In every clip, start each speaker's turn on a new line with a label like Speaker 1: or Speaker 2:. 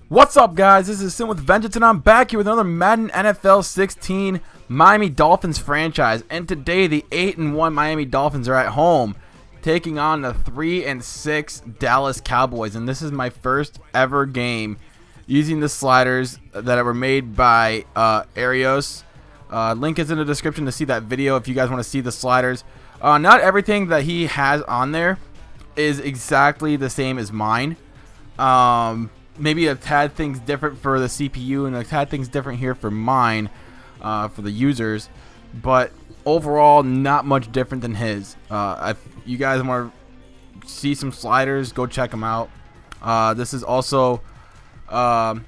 Speaker 1: What's up, guys? This is Suh with Vengeance, and I'm back here with another Madden NFL 16 Miami Dolphins franchise. And today, the 8-1 Miami Dolphins are at home, taking on the 3-6 Dallas Cowboys. And this is my first ever game using the sliders that were made by Arios. Link is in the description to see that video if you guys want to see the sliders. Not everything that he has on there is exactly the same as mine. Maybe a tad things different for the CPU and a tad things different here for mine, for the users, but overall not much different than his. If you guys want to see some sliders, go check them out. This is also a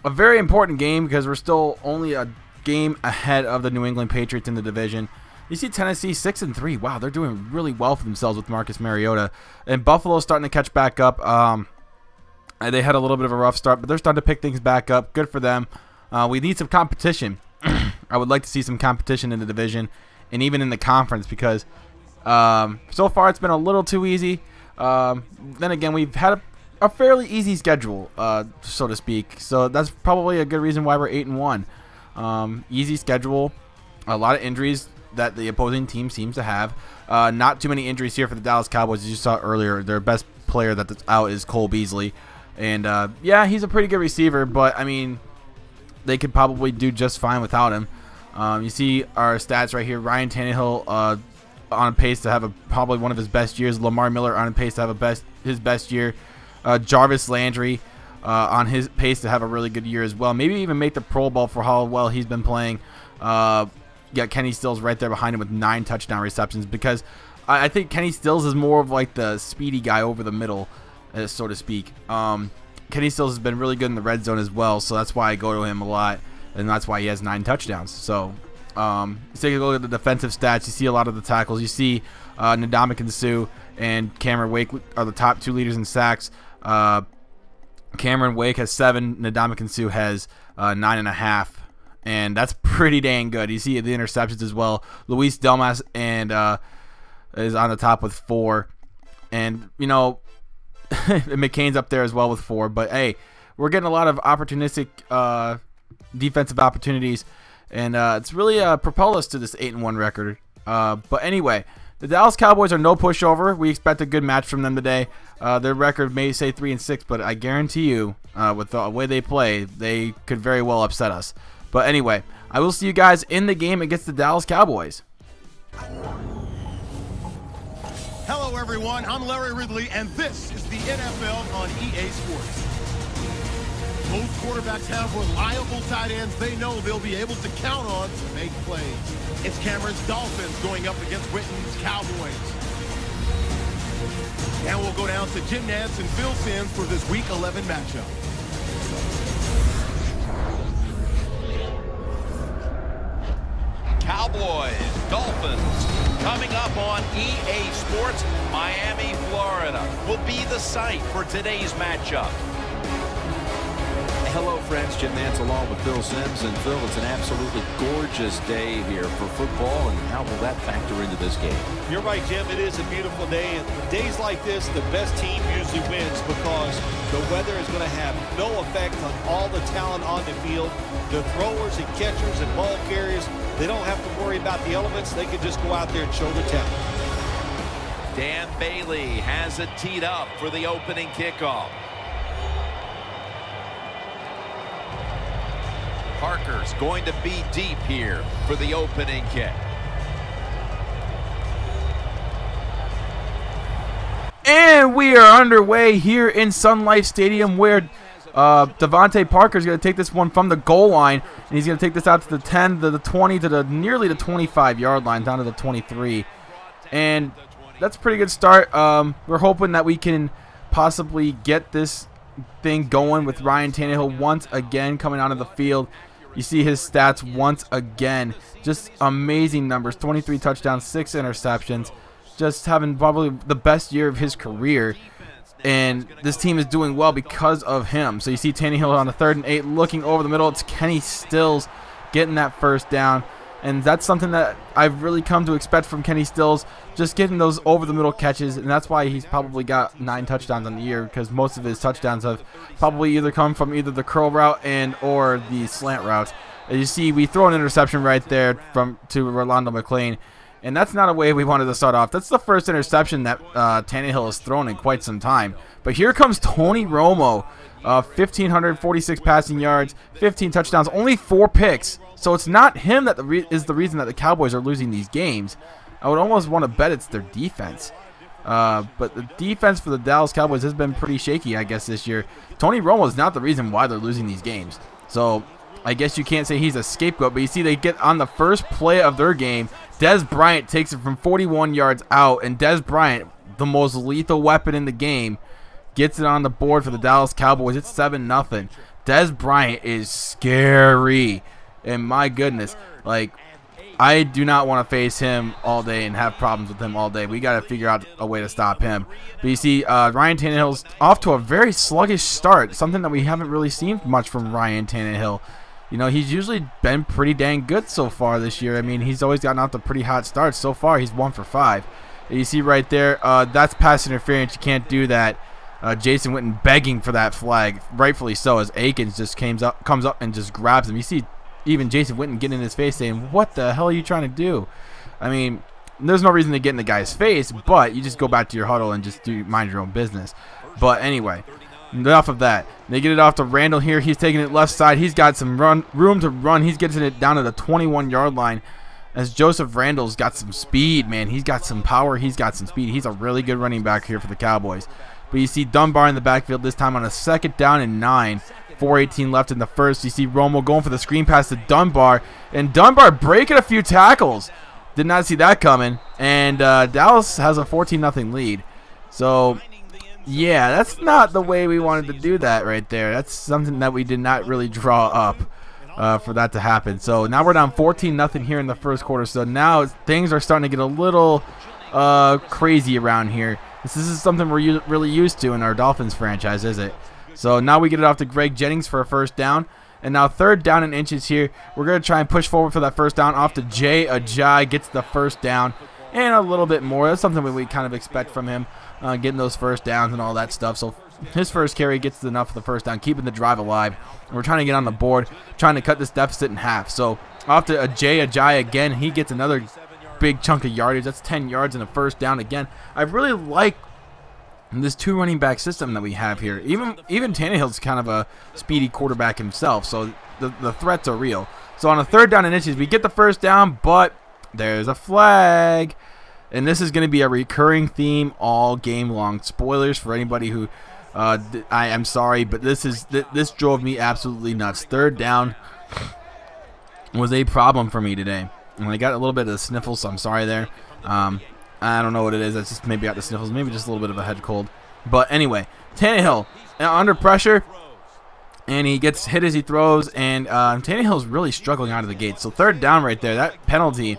Speaker 1: very important game because we're still only a game ahead of the New England Patriots in the division. You see Tennessee 6-3. Wow, they're doing really well for themselves with Marcus Mariota, and Buffalo's starting to catch back up. They had a little bit of a rough start, but they're starting to pick things back up. Good for them. We need some competition. I would like to see some competition in the division and even in the conference because so far it's been a little too easy. Then again, we've had a fairly easy schedule, so to speak. So that's probably a good reason why we're 8-1. Easy schedule, a lot of injuries that the opposing team seems to have. Not too many injuries here for the Dallas Cowboys. As you saw earlier, their best player that's out is Cole Beasley. And, yeah, he's a pretty good receiver, but, I mean, they could probably do just fine without him. You see our stats right here. Ryan Tannehill on a pace to have probably one of his best years. Lamar Miller on a pace to have his best year. Jarvis Landry on his pace to have a really good year as well. Maybe even make the Pro Bowl for how well he's been playing. Yeah, Kenny Stills right there behind him with 9 touchdown receptions because I think Kenny Stills is more of like the speedy guy over the middle, so to speak. Kenny Stills has been really good in the red zone as well, so that's why I go to him a lot, and that's why he has 9 touchdowns. So, take a look at the defensive stats. You see a lot of the tackles. You see Ndamukong Suh and Cameron Wake are the top 2 leaders in sacks. Cameron Wake has 7. Ndamukong Suh has 9.5. And that's pretty dang good. You see the interceptions as well. Luis Delmas and is on the top with 4. And, you know, McCain's up there as well with 4. But, hey, we're getting a lot of opportunistic defensive opportunities. And it's really propelled us to this 8-1 record. But anyway, the Dallas Cowboys are no pushover. We expect a good match from them today. Their record may say 3-6, but I guarantee you, with the way they play, they could very well upset us. But anyway, I will see you guys in the game against the Dallas Cowboys.
Speaker 2: Hello, everyone. I'm Larry Ridley, and this is the NFL on EA Sports. Most quarterbacks have reliable tight ends they know they'll be able to count on to make plays. It's Cameron's Dolphins going up against Witten's Cowboys. And we'll go down to Jim Nantz and Phil Simms for this Week 11 matchup.
Speaker 3: Cowboys, Dolphins, coming up on EA Sports. Miami, Florida will be the site for today's matchup.
Speaker 4: Hello, friends. Jim Nantz along with Phil Simms. And Phil, it's an absolutely gorgeous day here for football. And how will that factor into this game?
Speaker 5: You're right, Jim. It is a beautiful day. And days like this, the best team usually wins because the weather is going to have no effect on all the talent on the field. The throwers and catchers and ball carriers, they don't have to worry about the elements. They can just go out there and show their talent.
Speaker 3: Dan Bailey has it teed up for the opening kickoff. Parker's going to be deep here for the opening kick.
Speaker 1: And we are underway here in Sun Life Stadium where Devontae Parker is going to take this one from the goal line, and he's going to take this out to the 10, to the 20, to the nearly the 25-yard line, down to the 23. And that's a pretty good start. We're hoping that we can possibly get this thing going with Ryan Tannehill once again coming out of the field. You see his stats once again. Just amazing numbers. 23 touchdowns, 6 interceptions. Just having probably the best year of his career. And this team is doing well because of him. So you see Tannehill on the 3rd and 8 looking over the middle. It's Kenny Stills getting that first down. And that's something that I've really come to expect from Kenny Stills, just getting those over-the-middle catches, and that's why he's probably got 9 touchdowns on the year, because most of his touchdowns have probably either come from either the curl route or the slant route. As you see, we throw an interception right there to Rolando McClain, and that's not a way we wanted to start off. That's the first interception that Tannehill has thrown in quite some time. But here comes Tony Romo, 1,546 passing yards, 15 touchdowns, only 4 picks. So it's not him that is the reason that the Cowboys are losing these games. I would almost want to bet it's their defense. But the defense for the Dallas Cowboys has been pretty shaky, I guess, this year. Tony Romo is not the reason why they're losing these games. So I guess you can't say he's a scapegoat, but you see they get on the first play of their game. Dez Bryant takes it from 41 yards out, and Dez Bryant, the most lethal weapon in the game, gets it on the board for the Dallas Cowboys. It's 7-0. Dez Bryant is scary. And my goodness, like, I do not want to face him all day and have problems with him all day. We got to figure out a way to stop him. But you see, Ryan Tannehill's off to a very sluggish start, something that we haven't really seen much from Ryan Tannehill. You know, he's usually been pretty dang good so far this year. I mean, he's always gotten off to pretty hot starts. So far, he's 1 for 5. And you see right there, that's pass interference. You can't do that. Jason Witten begging for that flag, rightfully so, as Akins just comes up and just grabs him. You see even Jason Witten getting in his face saying, what the hell are you trying to do? I mean, there's no reason to get in the guy's face, but you just go back to your huddle and just mind your own business. But anyway, enough of that. They get it off to Randall here. He's taking it left side. He's got some room to run. He's getting it down to the 21-yard line. As Joseph Randall's got some speed, man. He's got some power. He's got some speed. He's a really good running back here for the Cowboys. But you see Dunbar in the backfield this time on a 2nd down and 9. 4:18 left in the first. You see Romo going for the screen pass to Dunbar, and Dunbar breaking a few tackles. Did not see that coming, and Dallas has a 14-0 lead. So, yeah, that's not the way we wanted to do that right there. That's something that we did not really draw up for that to happen. So now we're down 14-0 here in the first quarter. So now things are starting to get a little crazy around here. This is something we're really used to in our Dolphins franchise, is it? So now we get it off to Greg Jennings for a 1st down. And now 3rd down and inches here. We're going to try and push forward for that 1st down. Off to Jay Ajayi, gets the 1st down and a little bit more. That's something we kind of expect from him, getting those 1st downs and all that stuff. So his first carry gets enough for the 1st down, keeping the drive alive. And we're trying to get on the board, trying to cut this deficit in half. So off to Jay Ajayi again. He gets another big chunk of yardage. That's 10 yards and a 1st down again. I really like this 2 running back system that we have here. Even Tannehill's kind of a speedy quarterback himself, so the threats are real. So on a 3rd down and inches, we get the 1st down, but there's a flag. And this is going to be a recurring theme all game long. Spoilers for anybody who I am sorry, but this drove me absolutely nuts. 3rd down was a problem for me today. And I got a little bit of the sniffles, so I'm sorry there. I don't know what it is. It's just maybe got the sniffles, maybe just a little bit of a head cold. But anyway, Tannehill under pressure, and he gets hit as he throws, and Tannehill's really struggling out of the gate. So 3rd down right there. That penalty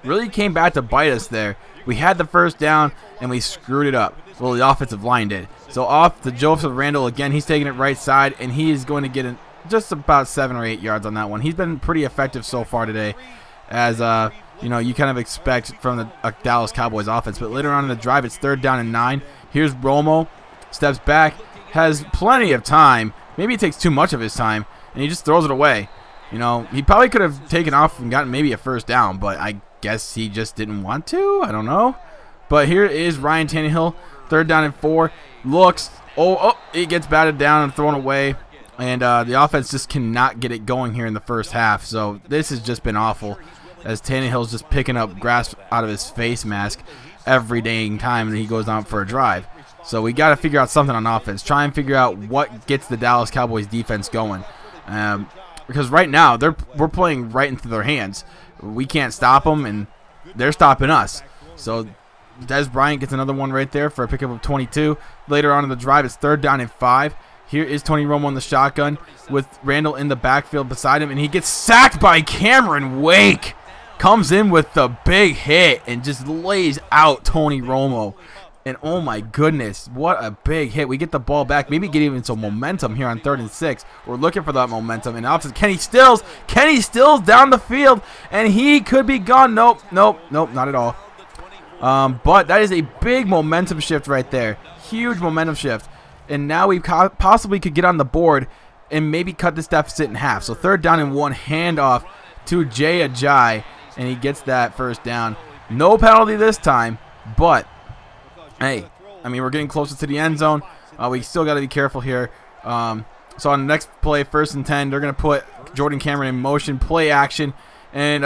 Speaker 1: really came back to bite us there. We had the 1st down, and we screwed it up. Well, the offensive line did. So off to Joseph Randall again. He's taking it right side, and he is going to get just about 7 or 8 yards on that one. He's been pretty effective so far today, as you know, you kind of expect from the Dallas Cowboys offense. But later on in the drive, it's 3rd down and 9. Here's Romo, steps back, has plenty of time. Maybe he takes too much of his time, and he just throws it away. You know, he probably could have taken off and gotten maybe a 1st down, but I guess he just didn't want to. I don't know. But here is Ryan Tannehill, 3rd down and 4. Looks, he gets batted down and thrown away. And the offense just cannot get it going here in the first half. So this has just been awful, as Tannehill's just picking up grass out of his face mask every dang time that he goes on for a drive. So we got to figure out something on offense. Try and figure out what gets the Dallas Cowboys defense going. Because right now we're playing right into their hands. We can't stop them, and they're stopping us. So Dez Bryant gets another one right there for a pickup of 22. Later on in the drive, it's 3rd down and 5. Here is Tony Romo in the shotgun with Randall in the backfield beside him, and he gets sacked by Cameron Wake. Comes in with the big hit and just lays out Tony Romo. And oh my goodness, what a big hit. We get the ball back, maybe get even some momentum here on 3rd and 6. We're looking for that momentum. And opposite Kenny Stills down the field, and he could be gone. Nope, not at all. But that is a big momentum shift right there. Huge momentum shift. And now we possibly could get on the board and maybe cut this deficit in half. So 3rd down and 1, handoff to Jay Ajayi, and he gets that first down. No penalty this time, but hey, I mean, we're getting closer to the end zone. We still got to be careful here. So on the next play, 1st and 10, they're going to put Jordan Cameron in motion, play action, and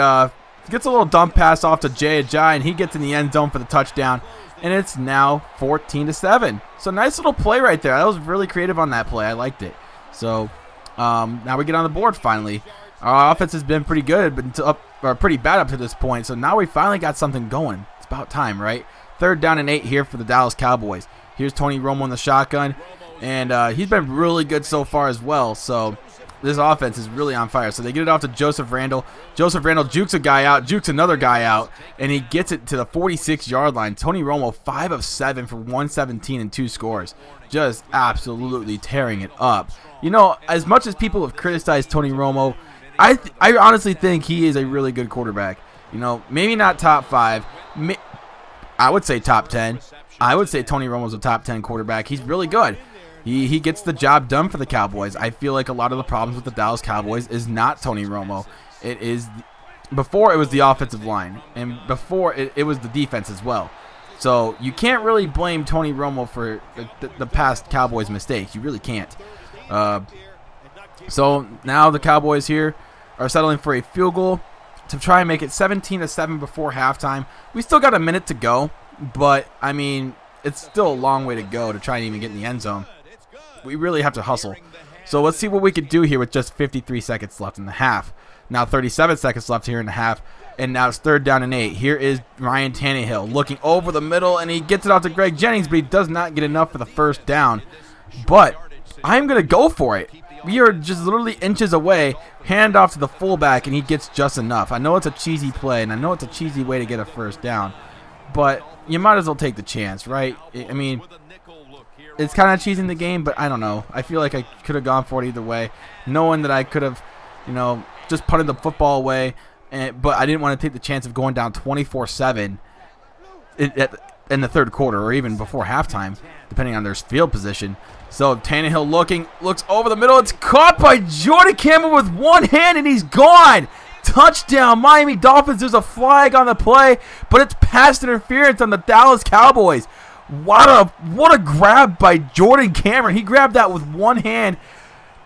Speaker 1: gets a little dump pass off to Jay Ajayi, and he gets in the end zone for the touchdown. And it's now 14-7. So nice little play right there. That was really creative on that play. I liked it. So now we get on the board finally. Our offense has been pretty good, but pretty bad up to this point. So now we finally got something going. It's about time, right? 3rd down and 8 here for the Dallas Cowboys. Here's Tony Romo in the shotgun, and he's been really good so far as well. So this offense is really on fire. So they get it off to Joseph Randle. Joseph Randle jukes a guy out, jukes another guy out, and he gets it to the 46-yard line. Tony Romo 5 of 7 for 117 and 2 scores. Just absolutely tearing it up. You know, as much as people have criticized Tony Romo, I honestly think he is a really good quarterback. You know, maybe not top 5. I would say top 10. I would say Tony Romo's a top 10 quarterback. He's really good. He gets the job done for the Cowboys. I feel like a lot of the problems with the Dallas Cowboys is not Tony Romo. It is, before it was the offensive line, and before it was the defense as well. So you can't really blame Tony Romo for the past Cowboys mistakes. You really can't. So now the Cowboys here are settling for a field goal to try and make it 17-7 before halftime. We still got a minute to go, but I mean, it's still a long way to go to try and even get in the end zone. We really have to hustle. So let's see what we could do here with just 53 seconds left in the half. Now 37 seconds left here in the half, and now it's 3rd down and 8. Here is Ryan Tannehill looking over the middle, and he gets it out to Greg Jennings, but he does not get enough for the first down. But I'm going to go for it. We are just literally inches away. Hand off to the fullback, and he gets just enough. I know it's a cheesy play, and I know it's a cheesy way to get a first down, but you might as well take the chance, right? I mean, it's kind of cheesing the game, but I don't know. I feel like I could have gone for it either way, knowing that I could have, you know, just punted the football away, but I didn't want to take the chance of going down 24-7 in the 3rd quarter or even before halftime, depending on their field position. So Tannehill looks over the middle. It's caught by Jordan Cameron with one hand, and he's gone. Touchdown, Miami Dolphins. There's a flag on the play, but it's pass interference on the Dallas Cowboys. What a grab by Jordan Cameron. He grabbed that with one hand,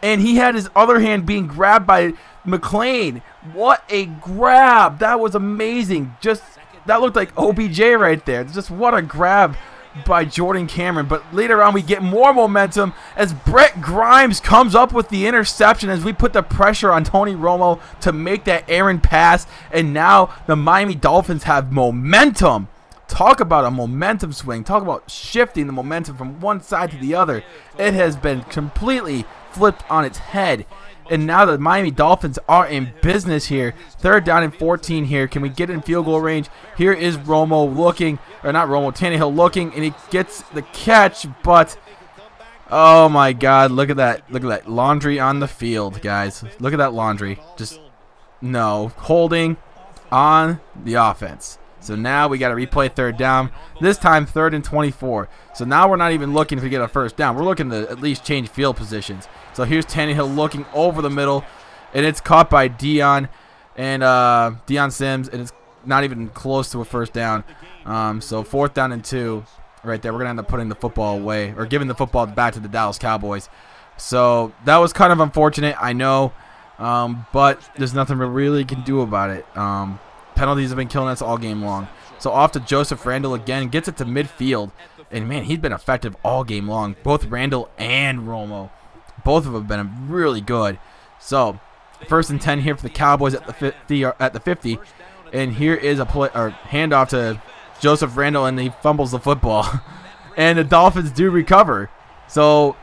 Speaker 1: and he had his other hand being grabbed by McLean. What a grab. That was amazing. Just, that looked like OBJ right there. Just what a grab by Jordan Cameron. But later on we get more momentum as Brett Grimes comes up with the interception as we put the pressure on Tony Romo to make that errant pass, and now the Miami Dolphins have momentum. Talk about a momentum swing. Talk about shifting the momentum from one side to the other. It has been completely flipped on its head. And now the Miami Dolphins are in business here. 3rd down and 14 here. Can we get in field goal range? Here is Romo looking, or not Romo, Tannehill looking, and he gets the catch, but oh my God, look at that. Look at that laundry on the field, guys. Look at that laundry. Just, no, holding on the offense. So now we got to replay 3rd down. This time 3rd and 24. So now we're not even looking to get a first down. We're looking to at least change field positions. So here's Tannehill looking over the middle, and it's caught by Deion Sims, and it's not even close to a first down. So 4th down and 2 right there. We're going to end up putting the football away, or giving the football back to the Dallas Cowboys. So that was kind of unfortunate, I know, but there's nothing we really can do about it. Penalties have been killing us all game long. So off to Joseph Randle again, gets it to midfield, and man, he's been effective all game long. Both Randle and Romo, both of them have been really good. So 1st and 10 here for the Cowboys at the 50, and here is a play or handoff to Joseph Randle, and he fumbles the football, and the Dolphins do recover. So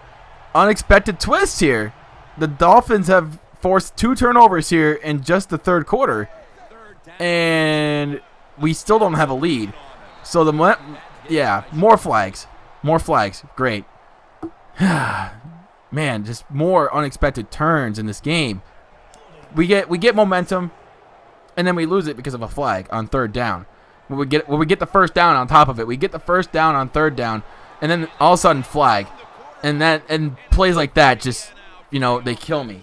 Speaker 1: unexpected twist here. The Dolphins have forced 2 turnovers here in just the 3rd quarter, and we still don't have a lead. So Yeah, more flags. More flags. Great. Man, just more unexpected turns in this game. We get momentum, and then we lose it because of a flag on third down. When we get the first down on top of it, we get the first down on third down, and then all of a sudden flag, and plays like that just, you know, they kill me.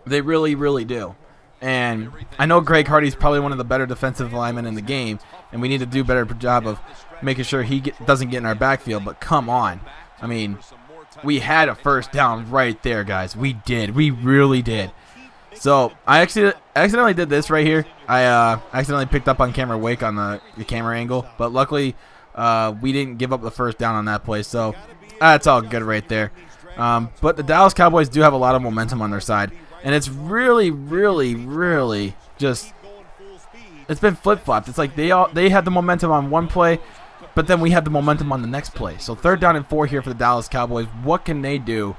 Speaker 1: They really, really do. And I know Greg Hardy's probably one of the better defensive linemen in the game, and we need to do a better job of making sure he doesn't get in our backfield. But come on, I mean, we had a first down right there, guys. We did. We really did. So I accidentally did this right here. I accidentally picked up on camera Wake on the camera angle, but luckily we didn't give up the first down on that play. So that's all good right there. But the Dallas Cowboys do have a lot of momentum on their side, and it's really, really, really just, it's been flip-flopped. It's like they had the momentum on one play, but then we had the momentum on the next play. So 3rd down and 4 here for the Dallas Cowboys. What can they do?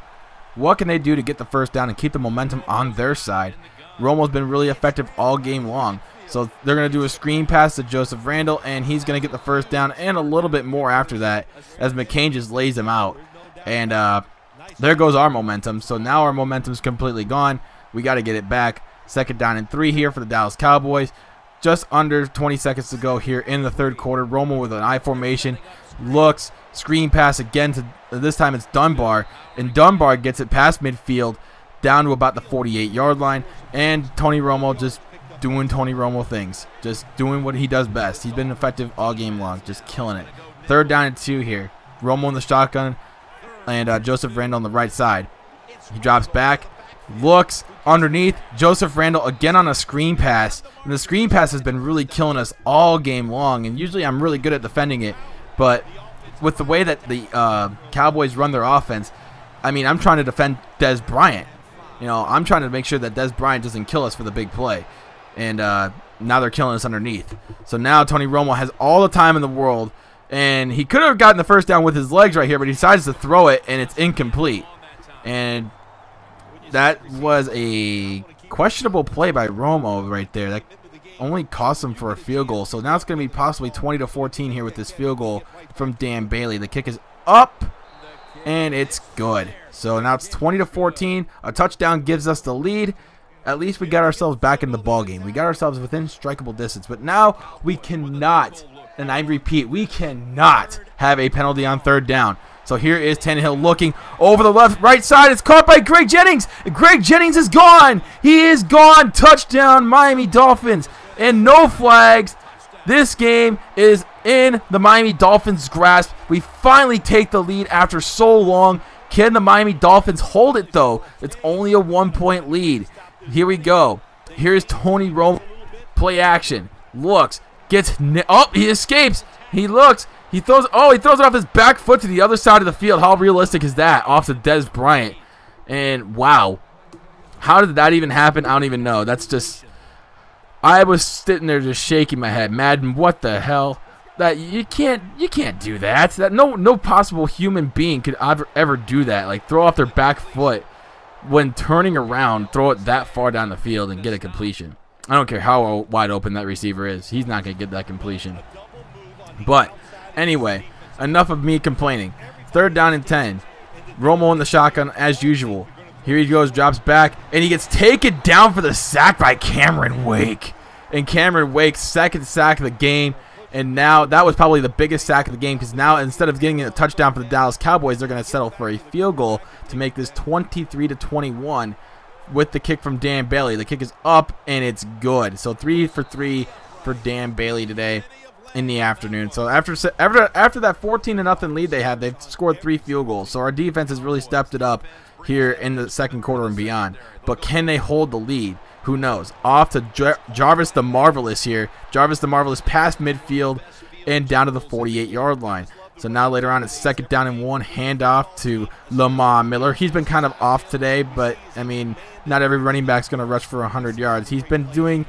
Speaker 1: What can they do to get the first down and keep the momentum on their side? Romo's been really effective all game long. So they're going to do a screen pass to Joseph Randle, and he's going to get the first down and a little bit more after that as McCain just lays him out. And there goes our momentum. So now our momentum's completely gone. We got to get it back. 2nd down and 3 here for the Dallas Cowboys. Just under 20 seconds to go here in the 3rd quarter. Romo with an I formation. Looks, screen pass again to, this time it's Dunbar, and Dunbar gets it past midfield down to about the 48-yard line, and Tony Romo just doing Tony Romo things, just doing what he does best. He's been effective all game long, just killing it. 3rd down and 2 here. Romo in the shotgun, and Joseph Randle on the right side. He drops back, looks underneath. Joseph Randle again on a screen pass, and the screen pass has been really killing us all game long, and usually I'm really good at defending it, but with the way that the Cowboys run their offense, I mean, I'm trying to defend Dez Bryant. You know, I'm trying to make sure that Dez Bryant doesn't kill us for the big play. And now they're killing us underneath. So now Tony Romo has all the time in the world, and he could have gotten the first down with his legs right here, but he decides to throw it, and it's incomplete. And that was a questionable play by Romo right there. That only cost him for a field goal. So now it's going to be possibly 20-14 here with this field goal from Dan Bailey. The kick is up, and it's good. So now it's 20-14. A touchdown gives us the lead. At least we got ourselves back in the ball game. We got ourselves within strikeable distance. But now we cannot, and I repeat, we cannot have a penalty on 3rd down. So here is Tannehill looking over the right side. It's caught by Greg Jennings. Greg Jennings is gone. He is gone. Touchdown, Miami Dolphins. And no flags. This game is in the Miami Dolphins' grasp. We finally take the lead after so long. Can the Miami Dolphins hold it, though? It's only a 1-point lead. Here we go. Here's Tony Romo. Play action. Looks. Gets. Oh, he escapes. He looks. He throws. Oh, he throws it off his back foot to the other side of the field. How realistic is that? Off to Dez Bryant. And wow. How did that even happen? I don't even know. That's just. I was sitting there just shaking my head. Madden, what the hell? That you can't do that. That no possible human being could ever do that. Like throw off their back foot when turning around, throw it that far down the field and get a completion. I don't care how wide open that receiver is. He's not going to get that completion. But anyway, enough of me complaining. 3rd down and 10. Romo in the shotgun as usual. Here he goes, drops back, and he gets taken down for the sack by Cameron Wake. And Cameron Wake's 2nd sack of the game. And now that was probably the biggest sack of the game, because now instead of getting a touchdown for the Dallas Cowboys, they're going to settle for a field goal to make this 23-21 with the kick from Dan Bailey. The kick is up, and it's good. So 3 for 3 for Dan Bailey today in the afternoon. So after that 14-0 lead they had, they've scored 3 field goals. So our defense has really stepped it up here in the 2nd quarter and beyond. But can they hold the lead? Who knows? Off to Jarvis the Marvelous here. Jarvis the Marvelous past midfield and down to the 48-yard line. So now later on it's 2nd down and 1. Handoff to Lamar Miller. He's been kind of off today, but I mean, not every running back's going to rush for 100 yards. He's been doing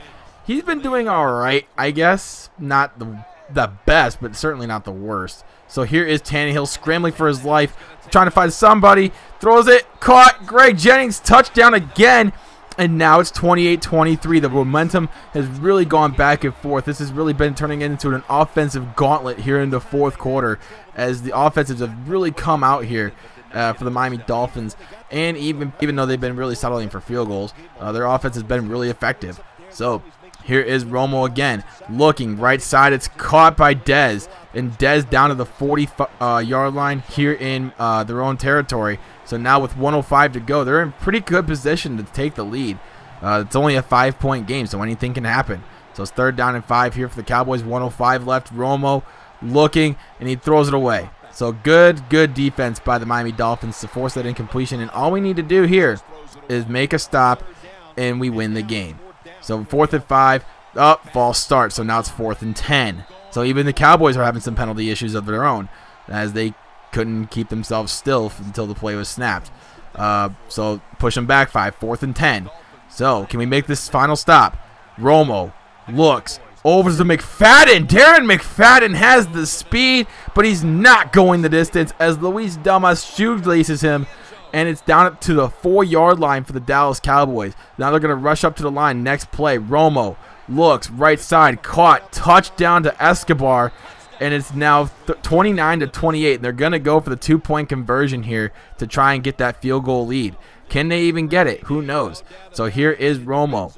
Speaker 1: all right, I guess. Not the best, but certainly not the worst. So here is Tannehill scrambling for his life, trying to find somebody. Throws it, caught. Greg Jennings touchdown again. And now it's 28-23. The momentum has really gone back and forth. This has really been turning into an offensive gauntlet here in the fourth quarter, as the offensives have really come out here for the Miami Dolphins. And even though they've been really settling for field goals, their offense has been really effective. So here is Romo again, looking right side. It's caught by Dez, and Dez down to the 40-yard line here in their own territory. So now with 105 to go, they're in pretty good position to take the lead. It's only a 5-point game, so anything can happen. So it's 3rd down and 5 here for the Cowboys. 105 left. Romo looking, and he throws it away. So good defense by the Miami Dolphins to force that incompletion. And all we need to do here is make a stop, and we win the game. So 4th and 5. False start. So now it's 4th and 10. So even the Cowboys are having some penalty issues of their own, as they couldn't keep themselves still until the play was snapped. So push them back 5. 4th and 10. So can we make this final stop? Romo looks over to McFadden. Darren McFadden has the speed, but he's not going the distance, as Luis Damas shoelaces him, and it's down to the 4-yard line for the Dallas Cowboys. Now they're going to rush up to the line. Next play, Romo looks right side, caught, touchdown to Escobar, and it's now 29-28. They're going to go for the 2-point conversion here to try and get that field goal lead. Can they even get it? Who knows? So here is Romo.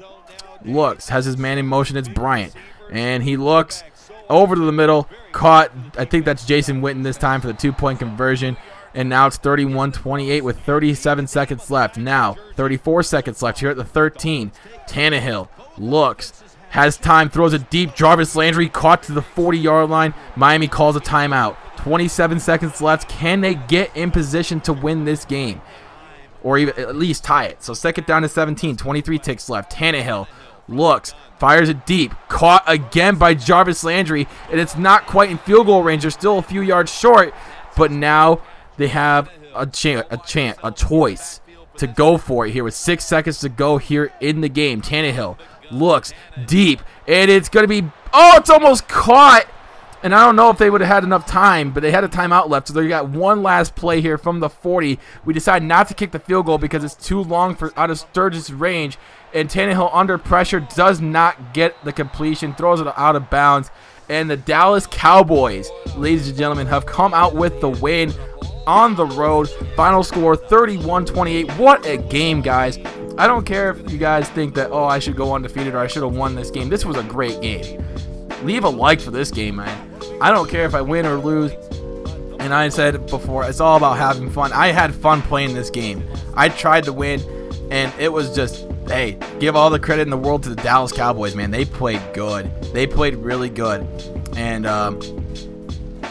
Speaker 1: Looks, has his man in motion. It's Bryant. And he looks over to the middle, caught. I think that's Jason Witten this time for the 2-point conversion. And now it's 31-28 with 37 seconds left. Now 34 seconds left here at the 13. Tannehill looks, has time, throws it deep. Jarvis Landry caught to the 40-yard line. Miami calls a timeout. 27 seconds left. Can they get in position to win this game, or even at least tie it? So 2nd down to 17. 23 ticks left. Tannehill looks, fires it deep, caught again by Jarvis Landry, and it's not quite in field goal range. They're still a few yards short, but now they have a choice to go for it here with 6 seconds to go here in the game. Tannehill looks deep, and it's going to be, it's almost caught. And I don't know if they would have had enough time, but they had a timeout left, so they got one last play here from the 40. We decide not to kick the field goal because it's too long for out of Sturgis' range, and Tannehill under pressure does not get the completion, throws it out of bounds, and the Dallas Cowboys, ladies and gentlemen, have come out with the win on the road. Final score 31-28. What a game, guys. I don't care if you guys think that, I should go undefeated or I should have won this game. This was a great game. Leave a like for this game, man. I don't care if I win or lose. And I said it before, it's all about having fun. I had fun playing this game. I tried to win, and it was just, hey, give all the credit in the world to the Dallas Cowboys, man. They played good. They played really good. And,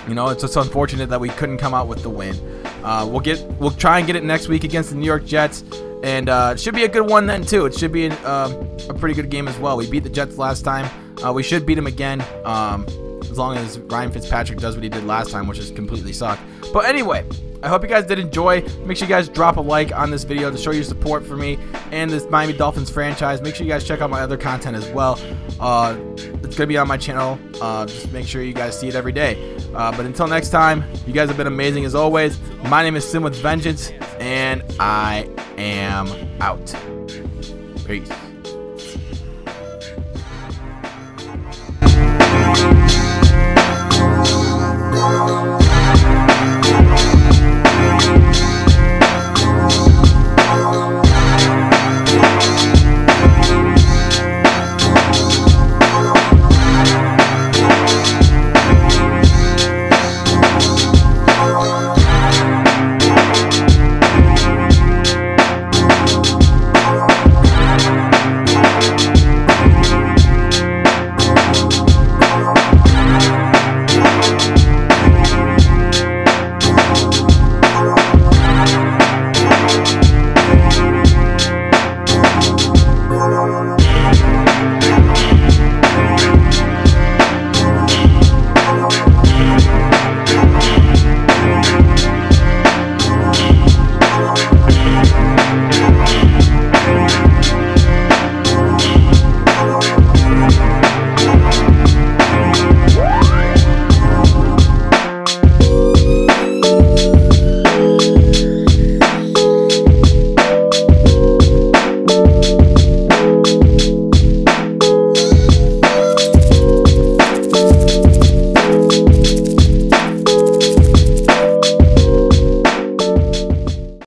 Speaker 1: it's just unfortunate that we couldn't come out with the win. We'll try and get it next week against the New York Jets. And it should be a good one then, too. It should be a pretty good game as well. We beat the Jets last time. We should beat them again, as long as Ryan Fitzpatrick does what he did last time, which is completely suck. But anyway, I hope you guys did enjoy. Make sure you guys drop a like on this video to show your support for me and this Miami Dolphins franchise. Make sure you guys check out my other content as well. It's going to be on my channel. Just make sure you guys see it every day. But until next time, you guys have been amazing as always. My name is Suh with Vengeance, and I am out. Peace.